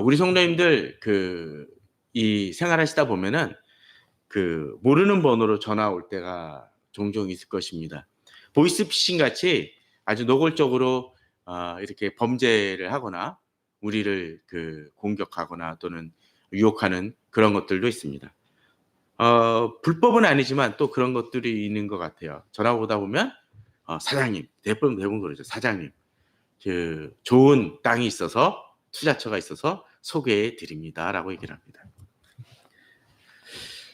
우리 성도님들 이 생활하시다 보면은 모르는 번호로 전화 올 때가 종종 있을 것입니다. 보이스피싱 같이 아주 노골적으로 이렇게 범죄를 하거나 우리를 공격하거나 또는 유혹하는 그런 것들도 있습니다. 불법은 아니지만 또 그런 것들이 있는 것 같아요. 전화 오다 보면 사장님, 대부분 그러죠. 사장님, 좋은 땅이 있어서 투자처가 있어서 소개해 드립니다라고 얘기를 합니다.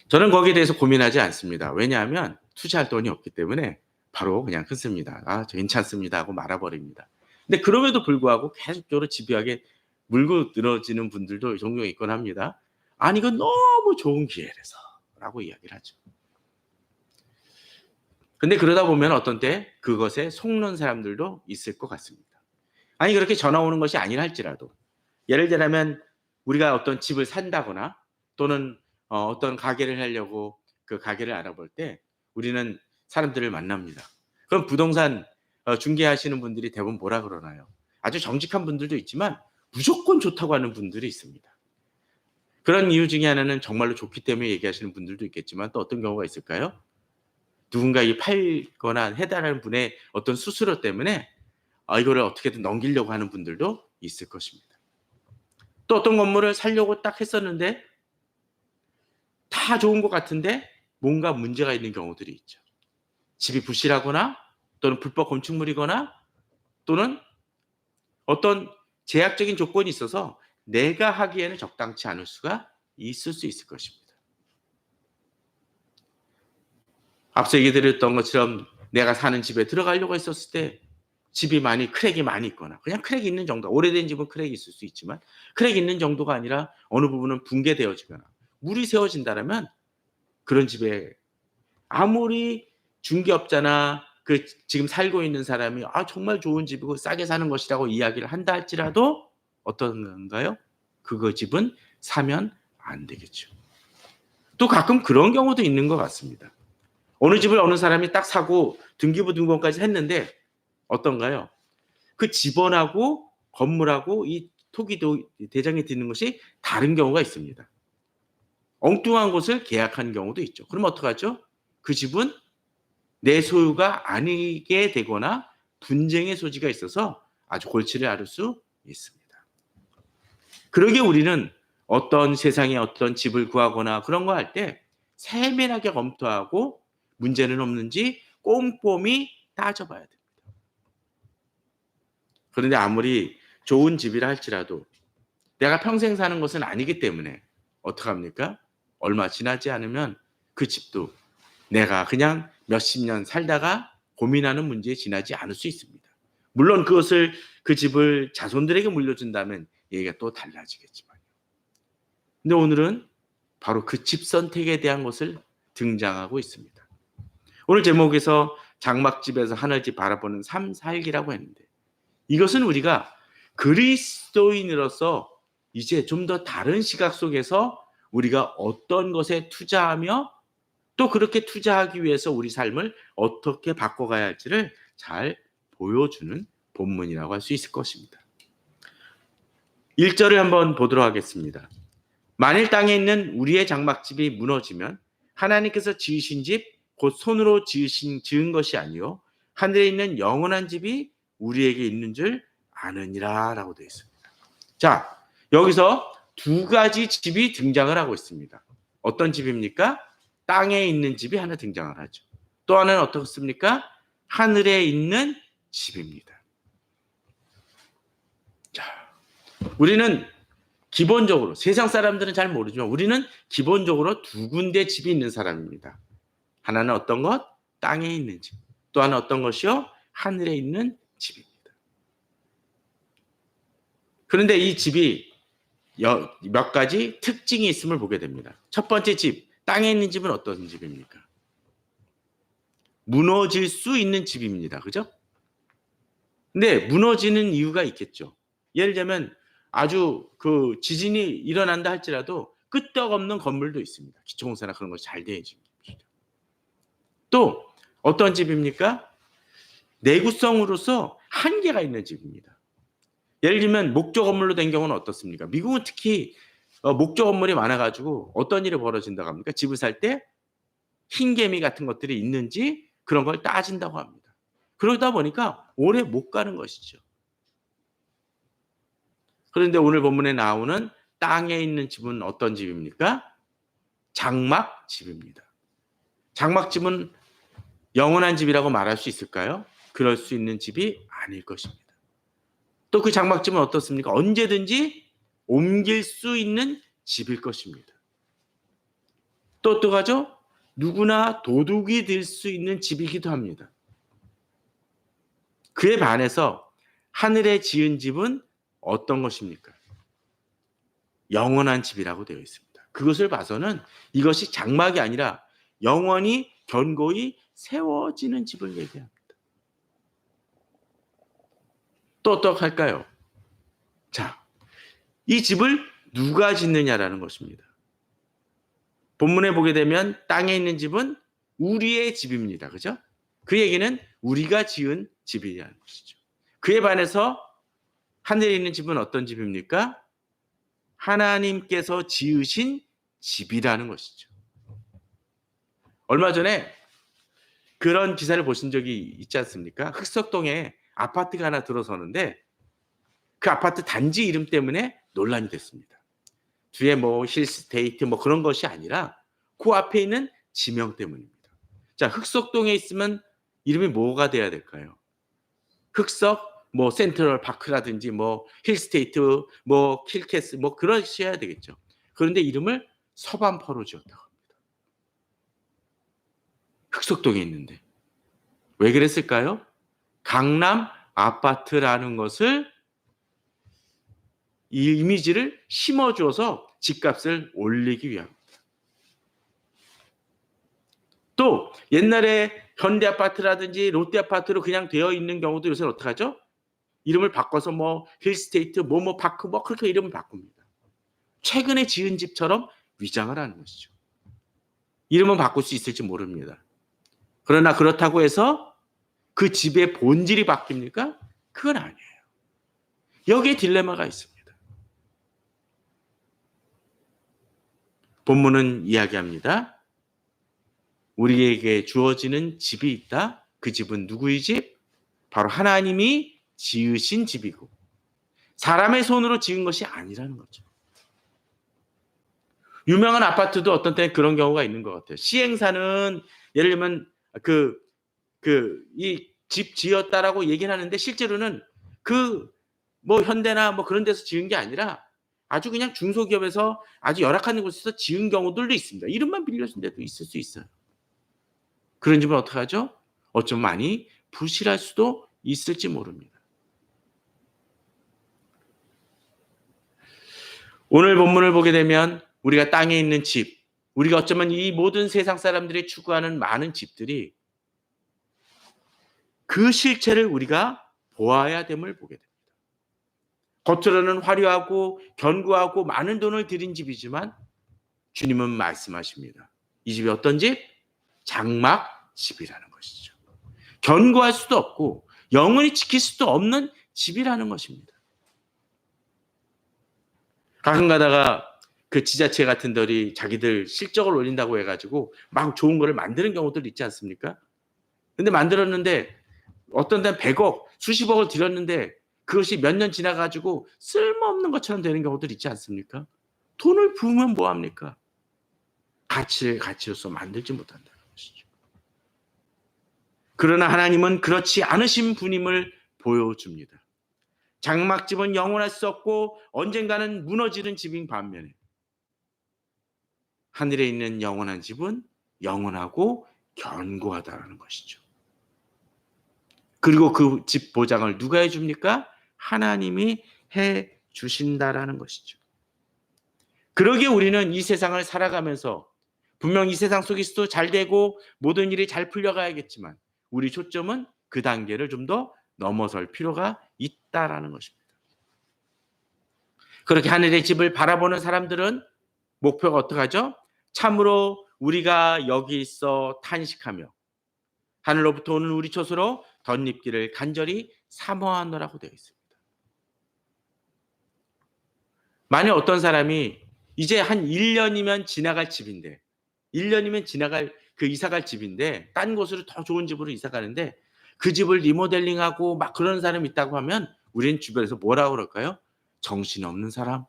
저는 거기에 대해서 고민하지 않습니다. 왜냐하면 투자할 돈이 없기 때문에 바로 그냥 끊습니다. 저 괜찮습니다 하고 말아버립니다. 근데 그럼에도 불구하고 계속적으로 집요하게 물고 늘어지는 분들도 종종 있곤 합니다. 아니 이건 너무 좋은 기회라서 라고 이야기를 하죠. 근데 그러다 보면 어떤 때 그것에 속는 사람들도 있을 것 같습니다. 아니 그렇게 전화 오는 것이 아니라 할지라도 예를 들자면 우리가 어떤 집을 산다거나 또는 어떤 가게를 하려고 그 가게를 알아볼 때 우리는 사람들을 만납니다. 그럼 부동산 중개하시는 분들이 대부분 뭐라 그러나요? 아주 정직한 분들도 있지만 무조건 좋다고 하는 분들이 있습니다. 그런 이유 중에 하나는 정말로 좋기 때문에 얘기하시는 분들도 있겠지만 또 어떤 경우가 있을까요? 누군가 이 팔거나 해달라는 분의 어떤 수수료 때문에 이거를 어떻게든 넘기려고 하는 분들도 있을 것입니다. 또 어떤 건물을 사려고 딱 했었는데 다 좋은 것 같은데 뭔가 문제가 있는 경우들이 있죠. 집이 부실하거나 또는 불법 건축물이거나 또는 어떤 제약적인 조건이 있어서 내가 하기에는 적당치 않을 수가 있을 수 있을 것입니다. 앞서 얘기 드렸던 것처럼 내가 사는 집에 들어가려고 했었을 때 집이 크랙이 많이 있거나 그냥 크랙이 있는 정도, 오래된 집은 크랙이 있을 수 있지만 크랙이 있는 정도가 아니라 어느 부분은 붕괴되어지거나 물이 새어진다라면 그런 집에 아무리 중개업자나 지금 살고 있는 사람이 정말 좋은 집이고 싸게 사는 것이라고 이야기를 한다 할지라도 어떤 건가요? 그거 집은 사면 안 되겠죠. 또 가끔 그런 경우도 있는 것 같습니다. 어느 집을 어느 사람이 딱 사고 등기부 등본까지 했는데 어떤가요? 그 집원하고 건물하고 이 토기도 대장에 드는 것이 다른 경우가 있습니다. 엉뚱한 곳을 계약한 경우도 있죠. 그럼 어떡하죠? 그 집은 내 소유가 아니게 되거나 분쟁의 소지가 있어서 아주 골치를 앓을 수 있습니다. 그러기에 우리는 어떤 세상에 어떤 집을 구하거나 그런 거 할 때 세밀하게 검토하고 문제는 없는지 꼼꼼히 따져봐야 됩니다. 그런데 아무리 좋은 집이라 할지라도 내가 평생 사는 것은 아니기 때문에 어떡합니까? 얼마 지나지 않으면 그 집도 내가 그냥 몇십 년 살다가 고민하는 문제에 지나지 않을 수 있습니다. 물론 그 집을 자손들에게 물려준다면 얘기가 또 달라지겠지만요. 근데 오늘은 바로 그 집 선택에 대한 것을 등장하고 있습니다. 오늘 제목에서 장막집에서 하늘집 바라보는 삶 살기라고 했는데 이것은 우리가 그리스도인으로서 이제 좀 더 다른 시각 속에서 우리가 어떤 것에 투자하며 또 그렇게 투자하기 위해서 우리 삶을 어떻게 바꿔가야 할지를 잘 보여주는 본문이라고 할 수 있을 것입니다. 1절을 한번 보도록 하겠습니다. 만일 땅에 있는 우리의 장막집이 무너지면 하나님께서 지으신 집 곧 손으로 지은 것이 아니요 하늘에 있는 영원한 집이 우리에게 있는 줄 아느니라 라고 되어 있습니다. 자, 여기서 두 가지 집이 등장을 하고 있습니다. 어떤 집입니까? 땅에 있는 집이 하나 등장을 하죠. 또 하나는 어떻습니까? 하늘에 있는 집입니다. 자, 우리는 기본적으로 세상 사람들은 잘 모르지만 우리는 기본적으로 두 군데 집이 있는 사람입니다. 하나는 어떤 것? 땅에 있는 집. 또 하나는 어떤 것이요? 하늘에 있는 집입니다. 그런데 이 집이 몇 가지 특징이 있음을 보게 됩니다. 첫 번째 집, 땅에 있는 집은 어떤 집입니까? 무너질 수 있는 집입니다. 그죠? 근데 무너지는 이유가 있겠죠. 예를 들면 아주 지진이 일어난다 할지라도 끄떡없는 건물도 있습니다. 기초공사나 그런 것이 잘 되어 있습니다. 또 어떤 집입니까? 내구성으로서 한계가 있는 집입니다. 예를 들면 목조 건물로 된 경우는 어떻습니까? 미국은 특히 목조 건물이 많아 가지고 어떤 일이 벌어진다고 합니까? 집을 살 때 흰개미 같은 것들이 있는지 그런 걸 따진다고 합니다. 그러다 보니까 오래 못 가는 것이죠. 그런데 오늘 본문에 나오는 땅에 있는 집은 어떤 집입니까? 장막집입니다. 장막집은 영원한 집이라고 말할 수 있을까요? 그럴 수 있는 집이 아닐 것입니다. 또 그 장막집은 어떻습니까? 언제든지 옮길 수 있는 집일 것입니다. 또 어떡하죠? 누구나 도둑이 될 수 있는 집이기도 합니다. 그에 반해서 하늘에 지은 집은 어떤 것입니까? 영원한 집이라고 되어 있습니다. 그것을 봐서는 이것이 장막이 아니라 영원히 견고히 세워지는 집을 얘기합니다. 또 어떡할까요? 자, 이 집을 누가 짓느냐라는 것입니다. 본문에 보게 되면 땅에 있는 집은 우리의 집입니다. 그죠? 그 얘기는 우리가 지은 집이라는 것이죠. 그에 반해서 하늘에 있는 집은 어떤 집입니까? 하나님께서 지으신 집이라는 것이죠. 얼마 전에 그런 기사를 보신 적이 있지 않습니까? 흑석동에 아파트가 하나 들어서는데 그 아파트 단지 이름 때문에 논란이 됐습니다. 뒤에 뭐 힐스테이트 뭐 그런 것이 아니라 그 앞에 있는 지명 때문입니다. 자, 흑석동에 있으면 이름이 뭐가 돼야 될까요? 흑석 뭐 센트럴 파크라든지 뭐 힐스테이트 뭐 킬캐스 뭐 그러셔야 되겠죠. 그런데 이름을 서반포로 지었다고 합니다. 흑석동에 있는데 왜 그랬을까요? 강남 아파트라는 것을 이 이미지를 심어줘서 집값을 올리기 위함입니다. 또 옛날에 현대아파트라든지 롯데아파트로 그냥 되어 있는 경우도 요새는 어떡하죠? 이름을 바꿔서 뭐 힐스테이트 뭐뭐 파크 뭐 그렇게 이름을 바꿉니다. 최근에 지은 집처럼 위장을 하는 것이죠. 이름은 바꿀 수 있을지 모릅니다. 그러나 그렇다고 해서 그 집의 본질이 바뀝니까? 그건 아니에요. 여기에 딜레마가 있습니다. 본문은 이야기합니다. 우리에게 주어지는 집이 있다. 그 집은 누구의 집? 바로 하나님이 지으신 집이고 사람의 손으로 지은 것이 아니라는 거죠. 유명한 아파트도 어떤 때는 그런 경우가 있는 것 같아요. 시행사는 예를 들면 이 집 지었다라고 얘기는 하는데 실제로는 뭐 현대나 뭐 그런 데서 지은 게 아니라 아주 그냥 중소기업에서 아주 열악한 곳에서 지은 경우들도 있습니다. 이름만 빌려준 데도 있을 수 있어요. 그런 집은 어떡하죠? 어쩌면 많이 부실할 수도 있을지 모릅니다. 오늘 본문을 보게 되면 우리가 땅에 있는 집, 우리가 어쩌면 이 모든 세상 사람들이 추구하는 많은 집들이 그 실체를 우리가 보아야 됨을 보게 됩니다. 겉으로는 화려하고 견고하고 많은 돈을 들인 집이지만 주님은 말씀하십니다. 이 집이 어떤 집? 장막집이라는 것이죠. 견고할 수도 없고 영원히 지킬 수도 없는 집이라는 것입니다. 가끔 가다가 그 지자체 같은 데이 자기들 실적을 올린다고 해가지고 막 좋은 거를 만드는 경우들 있지 않습니까? 근데 만들었는데 어떤 데는 100억, 수십억을 들였는데 그것이 몇 년 지나가지고 쓸모없는 것처럼 되는 경우들 있지 않습니까? 돈을 부으면 뭐합니까? 가치를 가치로서 만들지 못한다는 것이죠. 그러나 하나님은 그렇지 않으신 분임을 보여줍니다. 장막집은 영원할 수 없고 언젠가는 무너지는 집인 반면에 하늘에 있는 영원한 집은 영원하고 견고하다는 것이죠. 그리고 그 집 보장을 누가 해줍니까? 하나님이 해주신다라는 것이죠. 그러기에 우리는 이 세상을 살아가면서 분명 이 세상 속에서도 잘 되고 모든 일이 잘 풀려가야겠지만 우리 초점은 그 단계를 좀 더 넘어설 필요가 있다라는 것입니다. 그렇게 하늘의 집을 바라보는 사람들은 목표가 어떡하죠? 참으로 우리가 여기 있어 탄식하며 하늘로부터 오는 우리 초소로 덧입기를 간절히 사모하노라고 되어 있습니다. 만약 어떤 사람이 이제 한 1 년이면 지나갈 집인데 1 년이면 지나갈 그 이사 갈 집인데 딴 곳으로 더 좋은 집으로 이사 가는데 그 집을 리모델링하고 막 그러는 사람이 있다고 하면 우리는 주변에서 뭐라고 그럴까요? 정신없는 사람,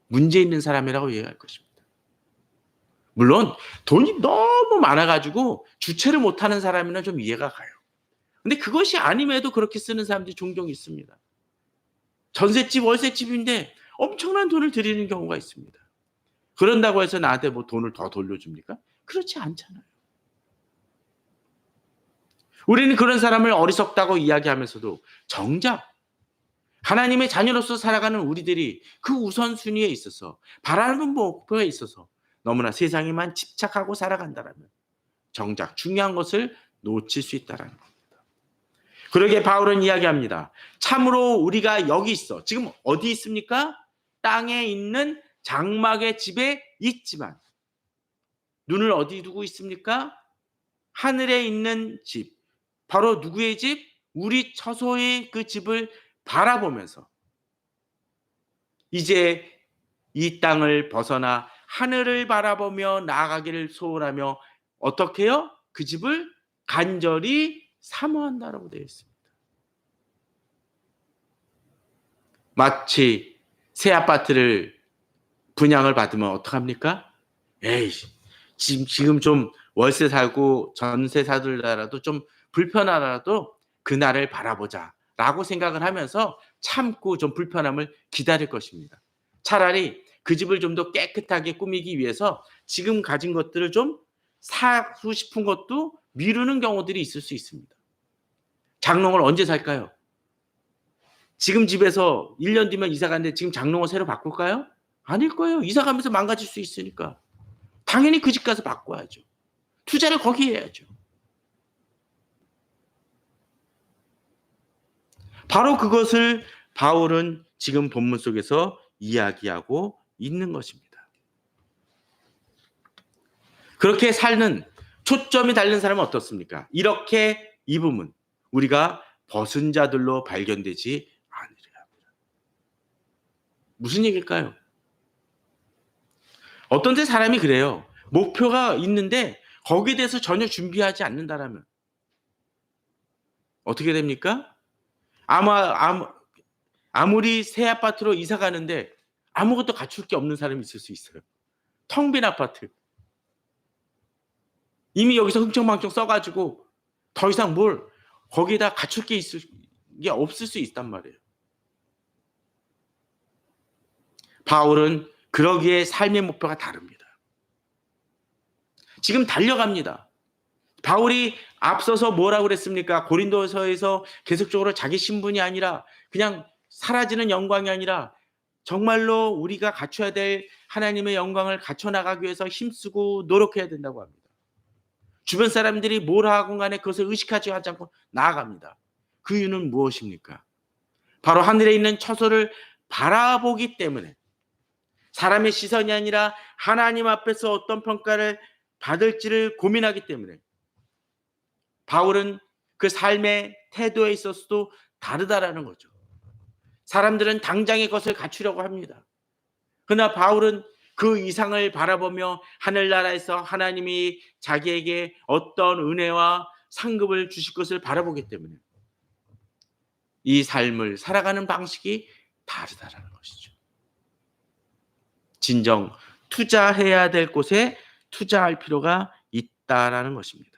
문제 있는 사람이라고 얘기할 것입니다. 물론 돈이 너무 많아 가지고 주체를 못하는 사람이면 좀 이해가 가요. 근데 그것이 아님에도 그렇게 쓰는 사람들이 종종 있습니다. 전셋집, 월세집인데 엄청난 돈을 들이는 경우가 있습니다. 그런다고 해서 나한테 뭐 돈을 더 돌려줍니까? 그렇지 않잖아요. 우리는 그런 사람을 어리석다고 이야기하면서도 정작 하나님의 자녀로서 살아가는 우리들이 그 우선순위에 있어서 바라는 목표에 있어서 너무나 세상에만 집착하고 살아간다라면 정작 중요한 것을 놓칠 수 있다라는 겁니다. 그러게 바울은 이야기합니다. 참으로 우리가 여기 있어. 지금 어디 있습니까? 땅에 있는 장막의 집에 있지만 눈을 어디 두고 있습니까? 하늘에 있는 집. 바로 누구의 집? 우리 처소의 그 집을 바라보면서 이제 이 땅을 벗어나 하늘을 바라보며 나아가기를 소원하며 어떻게 해요? 그 집을 간절히 사모한다라고 되어 있습니다. 마치 새 아파트를 분양을 받으면 어떡합니까? 에이, 지금 좀 월세 살고 전세 살더라도 좀 불편하더라도 그날을 바라보자라고 생각을 하면서 참고 좀 불편함을 기다릴 것입니다. 차라리 그 집을 좀 더 깨끗하게 꾸미기 위해서 지금 가진 것들을 좀 사고 싶은 것도 미루는 경우들이 있을 수 있습니다. 장롱을 언제 살까요? 지금 집에서 1년 뒤면 이사 가는데 지금 장롱을 새로 바꿀까요? 아닐 거예요. 이사 가면서 망가질 수 있으니까. 당연히 그 집 가서 바꿔야죠. 투자를 거기에 해야죠. 바로 그것을 바울은 지금 본문 속에서 이야기하고 있는 것입니다. 그렇게 사는 초점이 다른 사람은 어떻습니까? 이렇게 입으면 우리가 벗은 자들로 발견되지 않으리라. 무슨 얘기일까요? 어떤 데 사람이 그래요. 목표가 있는데 거기에 대해서 전혀 준비하지 않는다라면 어떻게 됩니까? 아마 아무리 새 아파트로 이사 가는데 아무것도 갖출 게 없는 사람이 있을 수 있어요. 텅 빈 아파트. 이미 여기서 흥청망청 써 가지고 더 이상 뭘 거기에다 갖출 게 있을 게 없을 수 있단 말이에요. 바울은 그러기에 삶의 목표가 다릅니다. 지금 달려갑니다. 바울이 앞서서 뭐라고 그랬습니까? 고린도서에서 계속적으로 자기 신분이 아니라 그냥 사라지는 영광이 아니라 정말로 우리가 갖춰야 될 하나님의 영광을 갖춰 나가기 위해서 힘쓰고 노력해야 된다고 합니다. 주변 사람들이 뭘 하건 간에 그것을 의식하지 않고 나아갑니다. 그 이유는 무엇입니까? 바로 하늘에 있는 처소를 바라보기 때문에 사람의 시선이 아니라 하나님 앞에서 어떤 평가를 받을지를 고민하기 때문에 바울은 그 삶의 태도에 있어서도 다르다라는 거죠. 사람들은 당장의 것을 갖추려고 합니다. 그러나 바울은 그 이상을 바라보며 하늘나라에서 하나님이 자기에게 어떤 은혜와 상급을 주실 것을 바라보기 때문에 이 삶을 살아가는 방식이 다르다라는 것이죠. 진정 투자해야 될 곳에 투자할 필요가 있다라는 것입니다.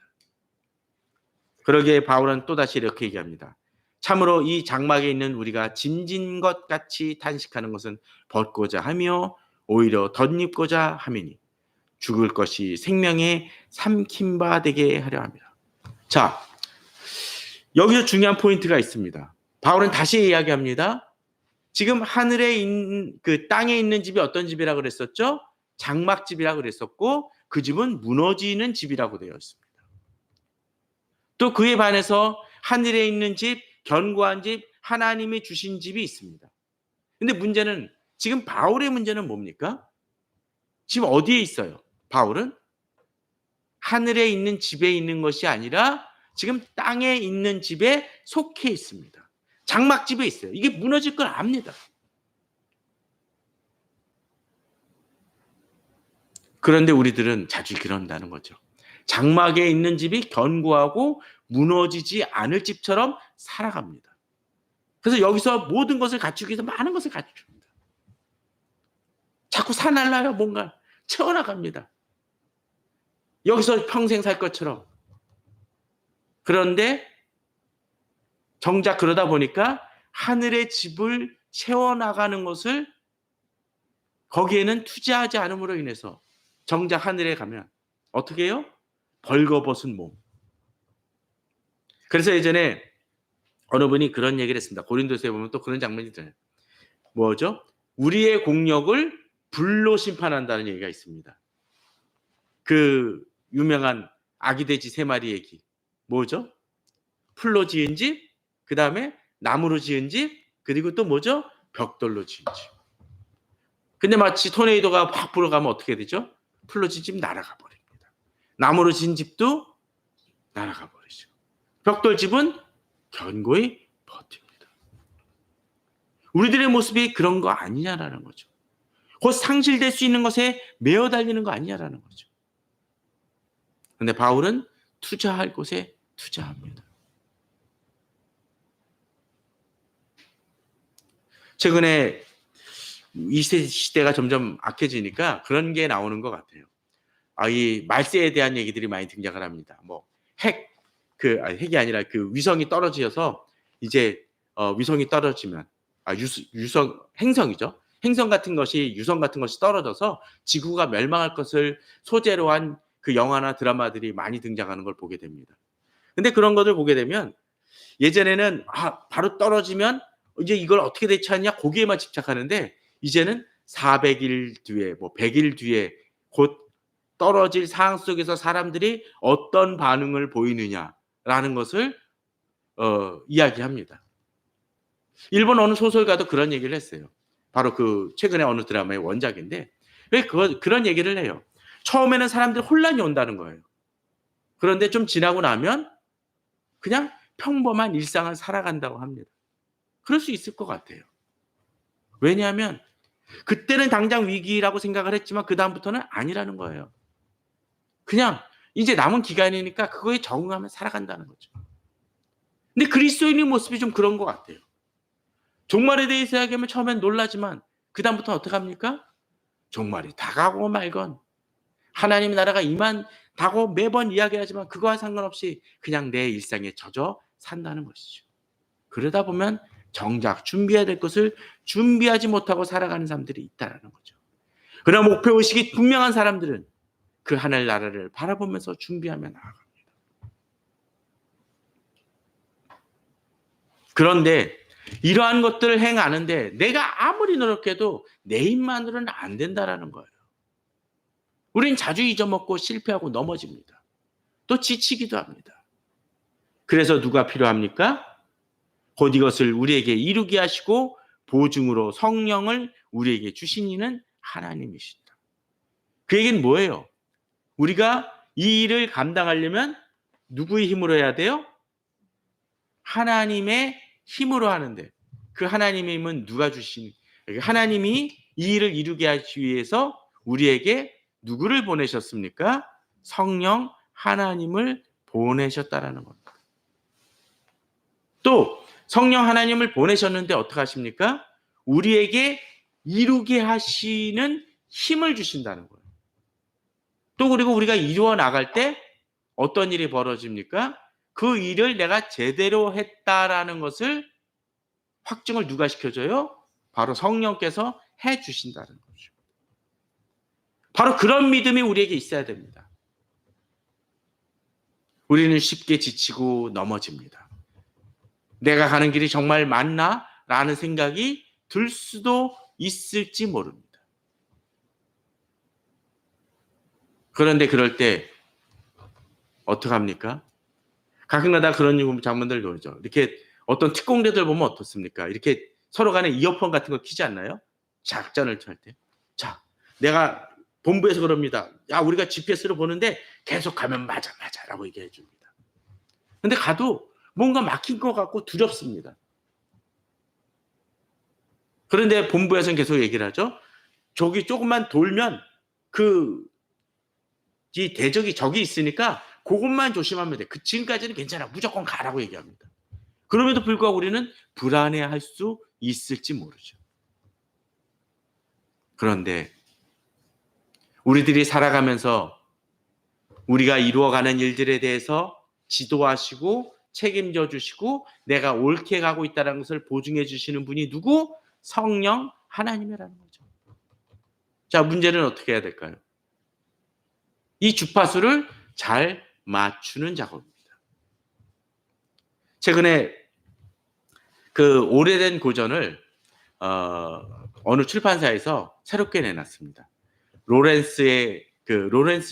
그러기에 바울은 또다시 이렇게 얘기합니다. 참으로 이 장막에 있는 우리가 짐진 것 같이 탄식하는 것은 벗고자 하며 오히려 덧입고자 함이니 죽을 것이 생명에 삼킨 바 되게 하려 합니다. 자, 여기서 중요한 포인트가 있습니다. 바울은 다시 이야기합니다. 지금 하늘에 있는 그 땅에 있는 집이 어떤 집이라고 그랬었죠? 장막집이라고 그랬었고 그 집은 무너지는 집이라고 되어 있습니다. 또 그에 반해서 하늘에 있는 집, 견고한 집, 하나님이 주신 집이 있습니다. 근데 문제는 지금 바울의 문제는 뭡니까? 지금 어디에 있어요? 바울은 하늘에 있는 집에 있는 것이 아니라 지금 땅에 있는 집에 속해 있습니다. 장막집에 있어요. 이게 무너질 걸 압니다. 그런데 우리들은 자주 그런다는 거죠. 장막에 있는 집이 견고하고 무너지지 않을 집처럼 살아갑니다. 그래서 여기서 모든 것을 갖추기 위해서 많은 것을 갖춥니다. 자꾸 사날라요. 뭔가 채워나갑니다. 여기서 평생 살 것처럼. 그런데 정작 그러다 보니까 하늘의 집을 채워나가는 것을 거기에는 투자하지 않음으로 인해서 정작 하늘에 가면 어떻게 해요? 벌거벗은 몸. 그래서 예전에 어느 분이 그런 얘기를 했습니다. 고린도서에 보면 또 그런 장면이 있잖아요. 뭐죠? 우리의 공력을 불로 심판한다는 얘기가 있습니다. 그 유명한 아기 돼지 3마리 얘기. 뭐죠? 풀로 지은 집, 그 다음에 나무로 지은 집, 그리고 또 뭐죠? 벽돌로 지은 집. 근데 마치 토네이도가 확 불어가면 어떻게 되죠? 풀로 지은 집 날아가 버립니다. 나무로 지은 집도 날아가 버리죠. 벽돌 집은 견고히 버팁니다. 우리들의 모습이 그런 거 아니냐라는 거죠. 곧 상실될 수 있는 것에 매어 달리는 거 아니냐라는 거죠. 근데 바울은 투자할 곳에 투자합니다. 최근에 이 시대가 점점 악해지니까 그런 게 나오는 것 같아요. 이 말세에 대한 얘기들이 많이 등장을 합니다. 뭐 핵이 아니라 그 위성이 떨어져서 이제 위성이 떨어지면 유성 행성이죠. 행성 같은 것이 유성 같은 것이 떨어져서 지구가 멸망할 것을 소재로 한 그 영화나 드라마들이 많이 등장하는 걸 보게 됩니다. 근데 그런 것을 보게 되면 예전에는 바로 떨어지면 이제 이걸 어떻게 대처하냐 거기에만 집착하는데 이제는 400일 뒤에 뭐 100일 뒤에 곧 떨어질 상황 속에서 사람들이 어떤 반응을 보이느냐라는 것을 이야기합니다. 일본 어느 소설가도 그런 얘기를 했어요. 바로 그 최근에 어느 드라마의 원작인데 왜 그런 얘기를 해요. 처음에는 사람들이 혼란이 온다는 거예요. 그런데 좀 지나고 나면 그냥 평범한 일상을 살아간다고 합니다. 그럴 수 있을 것 같아요. 왜냐하면 그때는 당장 위기라고 생각을 했지만 그다음부터는 아니라는 거예요. 그냥 이제 남은 기간이니까 그거에 적응하며 살아간다는 거죠. 근데 그리스도인의 모습이 좀 그런 것 같아요. 종말에 대해서 이야기하면 처음엔 놀라지만 그다음부터 어떻게 합니까? 종말이 다가오고 말건 하나님의 나라가 임한다고 매번 이야기하지만 그거와 상관없이 그냥 내 일상에 젖어 산다는 것이죠. 그러다 보면 정작 준비해야 될 것을 준비하지 못하고 살아가는 사람들이 있다는 거죠. 그러나 목표의식이 분명한 사람들은 그 하늘 나라를 바라보면서 준비하며 나아갑니다. 그런데 이러한 것들을 행하는데 내가 아무리 노력해도 내 힘만으로는 안 된다라는 거예요. 우린 자주 잊어먹고 실패하고 넘어집니다. 또 지치기도 합니다. 그래서 누가 필요합니까? 곧 이것을 우리에게 이루게 하시고 보증으로 성령을 우리에게 주신 이는 하나님이시다. 그 얘기는 뭐예요? 우리가 이 일을 감당하려면 누구의 힘으로 해야 돼요? 하나님의 힘으로 하는데 그 하나님의 힘은 누가 주신? 하나님이 이 일을 이루게 하기 위해서 우리에게 누구를 보내셨습니까? 성령 하나님을 보내셨다라는 겁니다. 또 성령 하나님을 보내셨는데 어떻게 하십니까? 우리에게 이루게 하시는 힘을 주신다는 거예요. 또 그리고 우리가 이루어 나갈 때 어떤 일이 벌어집니까? 그 일을 내가 제대로 했다라는 것을 확증을 누가 시켜줘요? 바로 성령께서 해 주신다는 거죠. 바로 그런 믿음이 우리에게 있어야 됩니다. 우리는 쉽게 지치고 넘어집니다. 내가 가는 길이 정말 맞나? 라는 생각이 들 수도 있을지 모릅니다. 그런데 그럴 때 어떡합니까? 가끔가다 그런 장면들 보죠. 이렇게 어떤 특공대들 보면 어떻습니까? 이렇게 서로 간에 이어폰 같은 거 키지 않나요? 작전을 할 때. 자, 내가 본부에서 그럽니다. 야, 우리가 GPS로 보는데 계속 가면 맞아 라고 얘기해 줍니다. 근데 가도 뭔가 막힌 것 같고 두렵습니다. 그런데 본부에서는 계속 얘기를 하죠. 저기 조금만 돌면 그 이 대적이 적이 있으니까 그것만 조심하면 돼. 그 지금까지는 괜찮아. 무조건 가라고 얘기합니다. 그럼에도 불구하고 우리는 불안해할 수 있을지 모르죠. 그런데 우리들이 살아가면서 우리가 이루어가는 일들에 대해서 지도하시고 책임져 주시고 내가 옳게 가고 있다는 것을 보증해 주시는 분이 누구? 성령 하나님이라는 거죠. 자, 문제는 어떻게 해야 될까요? 이 주파수를 잘 맞추는 작업입니다. 최근에 그 오래된 고전을 어느 출판사에서 새롭게 내놨습니다. 로렌스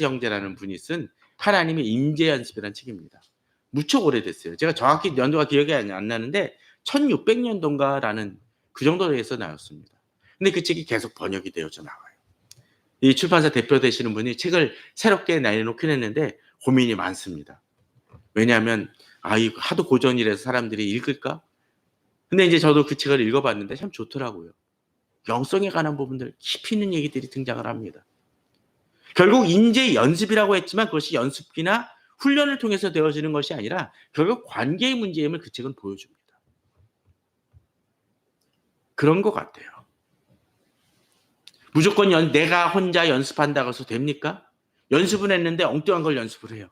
형제라는 분이 쓴 하나님의 임재 연습이라는 책입니다. 무척 오래됐어요. 제가 정확히 연도가 기억이 안 나는데 1600년도인가라는 그 정도에서 나왔습니다. 근데 그 책이 계속 번역이 되어져 나와요. 이 출판사 대표 되시는 분이 책을 새롭게 내놓긴 했는데 고민이 많습니다. 왜냐하면 이거 하도 고전이라서 사람들이 읽을까? 근데 이제 저도 그 책을 읽어봤는데 참 좋더라고요. 영성에 관한 부분들 깊이 있는 얘기들이 등장을 합니다. 결국 인재 연습이라고 했지만 그것이 연습기나 훈련을 통해서 되어지는 것이 아니라 결국 관계의 문제임을 그 책은 보여줍니다. 그런 것 같아요. 무조건 내가 혼자 연습한다고 해서 됩니까? 연습은 했는데 엉뚱한 걸 연습을 해요.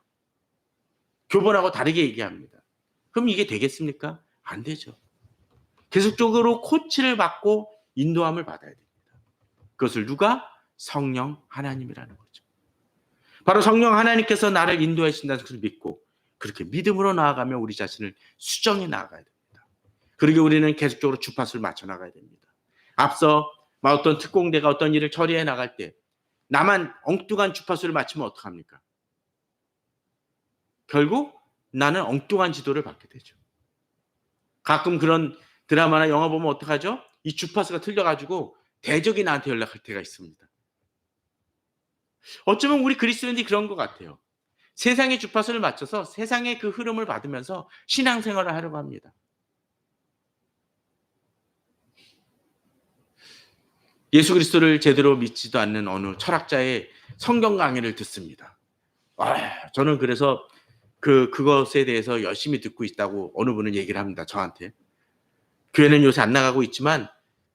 교본하고 다르게 얘기합니다. 그럼 이게 되겠습니까? 안 되죠. 계속적으로 코치를 받고 인도함을 받아야 됩니다. 그것을 누가? 성령 하나님이라는 거죠. 바로 성령 하나님께서 나를 인도해 주신다는 것을 믿고 그렇게 믿음으로 나아가며 우리 자신을 수정해 나아가야 됩니다. 그러게 우리는 계속적으로 주파수를 맞춰 나가야 됩니다. 앞서 어떤 특공대가 어떤 일을 처리해 나갈 때 나만 엉뚱한 주파수를 맞추면 어떡합니까? 결국 나는 엉뚱한 지도를 받게 되죠. 가끔 그런 드라마나 영화 보면 어떡하죠? 이 주파수가 틀려가지고 대적이 나한테 연락할 때가 있습니다. 어쩌면 우리 그리스도인들이 그런 것 같아요. 세상의 주파수를 맞춰서 세상의 그 흐름을 받으면서 신앙생활을 하려고 합니다. 예수 그리스도를 제대로 믿지도 않는 어느 철학자의 성경 강의를 듣습니다. 저는 그래서 그것에 대해서 열심히 듣고 있다고 어느 분은 얘기를 합니다. 저한테. 교회는 요새 안 나가고 있지만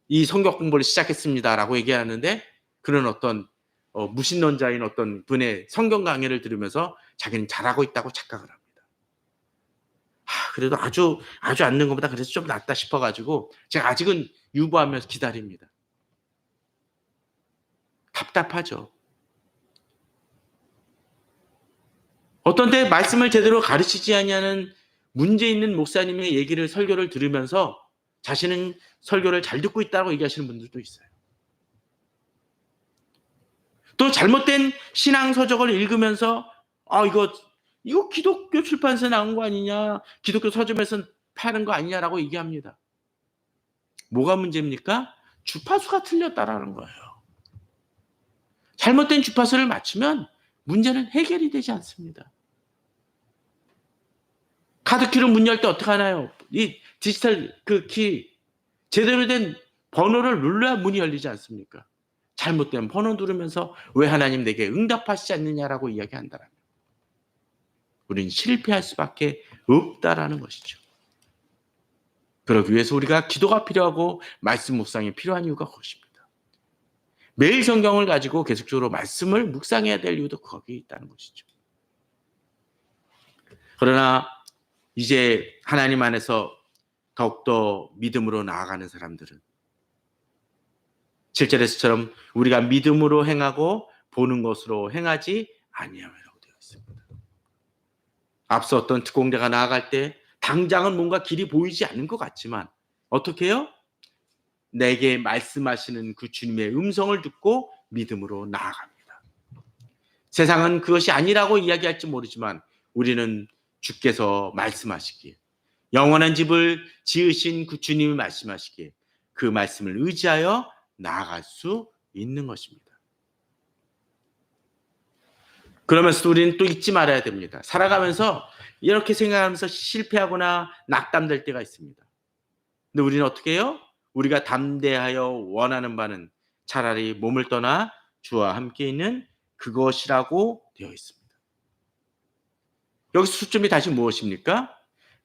이 성경 공부를 시작했습니다라고 얘기하는데 그런 어떤 무신론자인 어떤 분의 성경 강의를 들으면서 자기는 잘하고 있다고 착각을 합니다. 그래도 아주 않는 것보다 그래서 좀 낫다 싶어가지고 제가 아직은 유보하면서 기다립니다. 답답하죠. 어떤 때 말씀을 제대로 가르치지 않냐는 문제 있는 목사님의 얘기를 설교를 들으면서 자신은 설교를 잘 듣고 있다고 얘기하시는 분들도 있어요. 또 잘못된 신앙 서적을 읽으면서 이거 기독교 출판사에 나온 거 아니냐, 기독교 서점에서 파는 거 아니냐라고 얘기합니다. 뭐가 문제입니까? 주파수가 틀렸다라는 거예요. 잘못된 주파수를 맞추면 문제는 해결이 되지 않습니다. 카드키로 문 열 때 어떻게 하나요? 이 디지털 그 키 제대로 된 번호를 눌러야 문이 열리지 않습니까? 잘못된 번호 누르면서 왜 하나님 내게 응답하시지 않느냐라고 이야기한다라면 우리는 실패할 수밖에 없다라는 것이죠. 그러기 위해서 우리가 기도가 필요하고 말씀 묵상이 필요한 이유가 그것입니다. 매일 성경을 가지고 계속적으로 말씀을 묵상해야 될 이유도 거기에 있다는 것이죠. 그러나 이제 하나님 안에서 더욱더 믿음으로 나아가는 사람들은 7절에서처럼 우리가 믿음으로 행하고 보는 것으로 행하지 아니하라고 되어 있습니다. 앞서 어떤 특공대가 나아갈 때 당장은 뭔가 길이 보이지 않는 것 같지만 어떻게 해요? 내게 말씀하시는 그 주님의 음성을 듣고 믿음으로 나아갑니다. 세상은 그것이 아니라고 이야기할지 모르지만 우리는 주께서 말씀하시기에 영원한 집을 지으신 그 주님이 말씀하시기에 그 말씀을 의지하여 나아갈 수 있는 것입니다. 그러면서도 우리는 또 잊지 말아야 됩니다. 살아가면서 이렇게 생각하면서 실패하거나 낙담될 때가 있습니다. 근데 우리는 어떻게 해요? 우리가 담대하여 원하는 바는 차라리 몸을 떠나 주와 함께 있는 그것이라고 되어 있습니다. 여기서 초점이 다시 무엇입니까?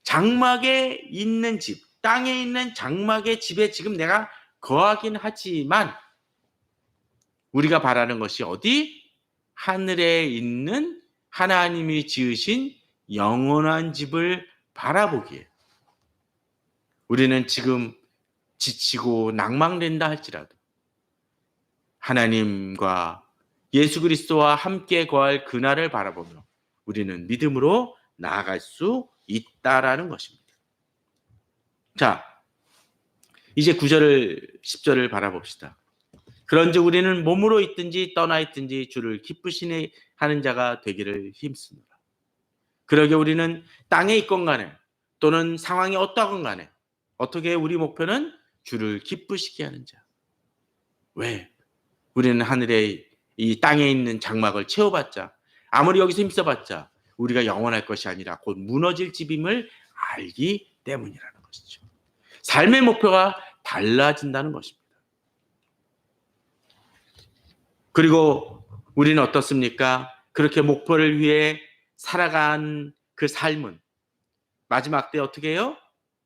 장막에 있는 집, 땅에 있는 장막의 집에 지금 내가 거하긴 하지만 우리가 바라는 것이 어디? 하늘에 있는 하나님이 지으신 영원한 집을 바라보기에 우리는 지금 지치고 낭망된다 할지라도 하나님과 예수 그리스도와 함께 거할 그날을 바라보며 우리는 믿음으로 나아갈 수 있다라는 것입니다. 자, 이제 9절 10절을 바라봅시다. 그런즉 우리는 몸으로 있든지 떠나 있든지 주를 기쁘시게 하는 자가 되기를 힘쓰노라. 그러게 우리는 땅에 있건 간에 또는 상황이 어떠건 간에 어떻게 우리 목표는 주를 기쁘시게 하는 자. 왜? 우리는 하늘에 이 땅에 있는 장막을 채워봤자 아무리 여기서 힘써봤자 우리가 영원할 것이 아니라 곧 무너질 집임을 알기 때문이라는 것이죠. 삶의 목표가 달라진다는 것입니다. 그리고 우리는 어떻습니까? 그렇게 목표를 위해 살아간 그 삶은 마지막 때 어떻게 해요?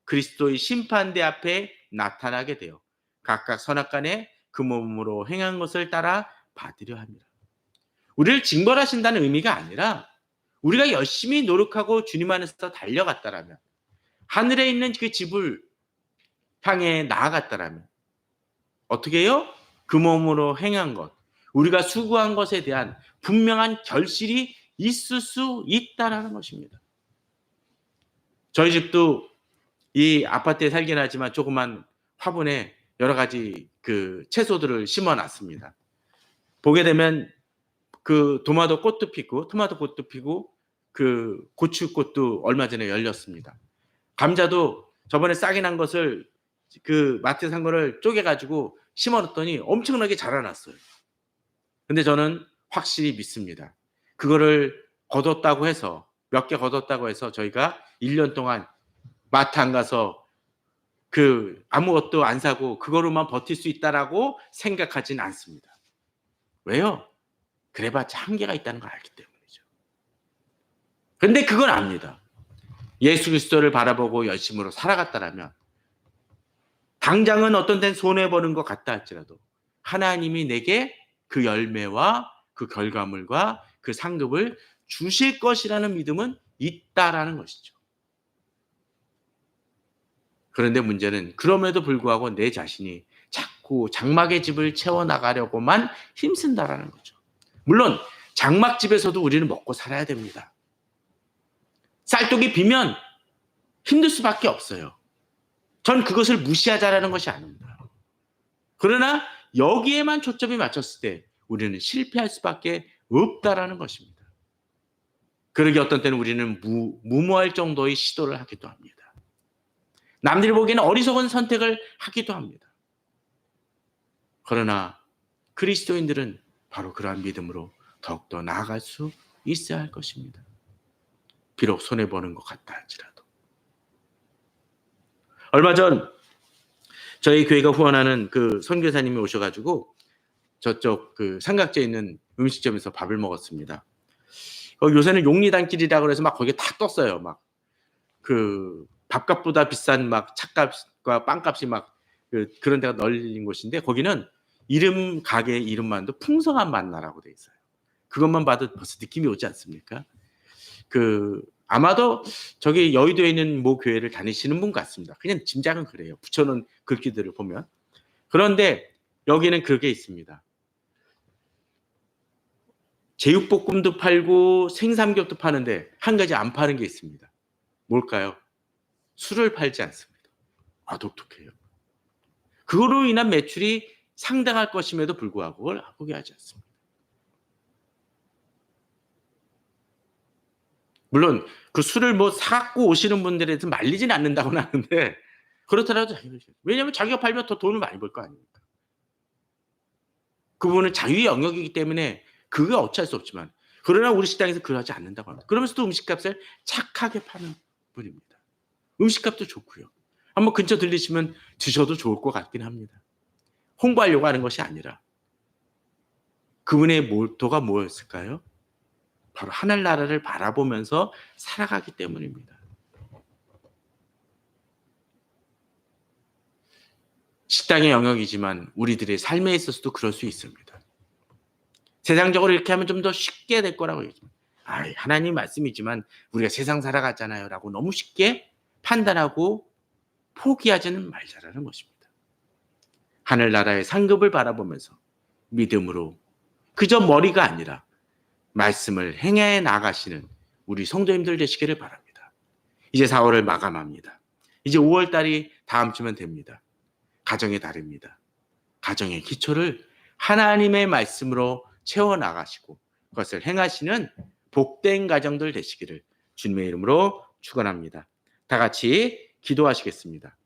그리스도의 심판대 앞에 나타나게 되어 각각 선악간에 그 몸으로 행한 것을 따라 받으려 합니다. 우리를 징벌하신다는 의미가 아니라 우리가 열심히 노력하고 주님 안에서 달려갔다라면 하늘에 있는 그 집을 향해 나아갔다라면 어떻게 해요? 그 몸으로 행한 것, 우리가 수고한 것에 대한 분명한 결실이 있을 수 있다라는 것입니다. 저희 집도 이 아파트에 살긴 하지만 조그만 화분에 여러 가지 그 채소들을 심어놨습니다. 보게 되면 그 토마토 꽃도 피고 그 고추꽃도 얼마 전에 열렸습니다. 감자도 저번에 싹이 난 것을 그 마트에 산 거를 쪼개가지고 심어놨더니 엄청나게 자라났어요. 근데 저는 확실히 믿습니다. 그거를 거뒀다고 해서 몇 개 거뒀다고 해서 저희가 1년 동안 마트 안 가서 그 아무것도 안 사고 그거로만 버틸 수 있다라고 생각하진 않습니다. 왜요? 그래봤자 한계가 있다는 걸 알기 때문이죠. 근데 그건 압니다. 예수 그리스도를 바라보고 열심으로 살아갔다라면 당장은 어떤 데는 손해보는 것 같다 할지라도 하나님이 내게 그 열매와 그 결과물과 그 상급을 주실 것이라는 믿음은 있다라는 것이죠. 그런데 문제는 그럼에도 불구하고 내 자신이 자꾸 장막의 집을 채워나가려고만 힘쓴다라는 거죠. 물론 장막집에서도 우리는 먹고 살아야 됩니다. 쌀독이 비면 힘들 수밖에 없어요. 전 그것을 무시하자라는 것이 아닙니다. 그러나 여기에만 초점이 맞췄을 때 우리는 실패할 수밖에 없다라는 것입니다. 그러기 어떤 때는 우리는 무모할 정도의 시도를 하기도 합니다. 남들이 보기에는 어리석은 선택을 하기도 합니다. 그러나 그리스도인들은 바로 그러한 믿음으로 더욱더 나아갈 수 있어야 할 것입니다. 비록 손해보는 것 같다 할지라도. 얼마 전 저희 교회가 후원하는 그 선교사님이 오셔가지고 저쪽 그 삼각지에 있는 음식점에서 밥을 먹었습니다. 요새는 용리단길이라고 해서 막 거기에 다 떴어요. 막 그 밥값보다 비싼 막 차값과 빵값이 막 그런 데가 널린 곳인데 거기는 가게 이름만도 풍성한 만나라고 돼 있어요. 그것만 봐도 벌써 느낌이 오지 않습니까? 아마도 저기 여의도에 있는 모 교회를 다니시는 분 같습니다. 그냥 짐작은 그래요. 붙여놓은 글귀들을 보면. 그런데 여기는 그게 있습니다. 제육볶음도 팔고 생삼겹도 파는데 한 가지 안 파는 게 있습니다. 뭘까요? 술을 팔지 않습니다. 독특해요. 그거로 인한 매출이 상당할 것임에도 불구하고 그걸 포기하지 않습니다. 물론 그 술을 뭐 사갖고 오시는 분들에 대해서 말리진 않는다고는 하는데 그렇더라도 왜냐하면 자기가 팔면 더 돈을 많이 벌 거 아닙니까? 그분은 자유의 영역이기 때문에 그게 어찌할 수 없지만 그러나 우리 식당에서 그러지 않는다고 합니다. 그러면서도 음식값을 착하게 파는 분입니다. 음식값도 좋고요. 한번 근처 들리시면 드셔도 좋을 것 같긴 합니다. 홍보하려고 하는 것이 아니라 그분의 모토가 뭐였을까요? 바로 하늘나라를 바라보면서 살아가기 때문입니다. 식당의 영역이지만 우리들의 삶에 있어서도 그럴 수 있습니다. 세상적으로 이렇게 하면 좀 더 쉽게 될 거라고 얘기합니다. 하나님 말씀이지만 우리가 세상 살아갔잖아요 라고 너무 쉽게 판단하고 포기하지는 말자라는 것입니다. 하늘나라의 상급을 바라보면서 믿음으로 그저 머리가 아니라 말씀을 행해 나가시는 우리 성도님들 되시기를 바랍니다. 이제 4월을 마감합니다. 이제 5월 달이 다음 주면 됩니다. 가정의 달입니다. 가정의 기초를 하나님의 말씀으로 채워나가시고 그것을 행하시는 복된 가정들 되시기를 주님의 이름으로 축원합니다. 다 같이 기도하시겠습니다.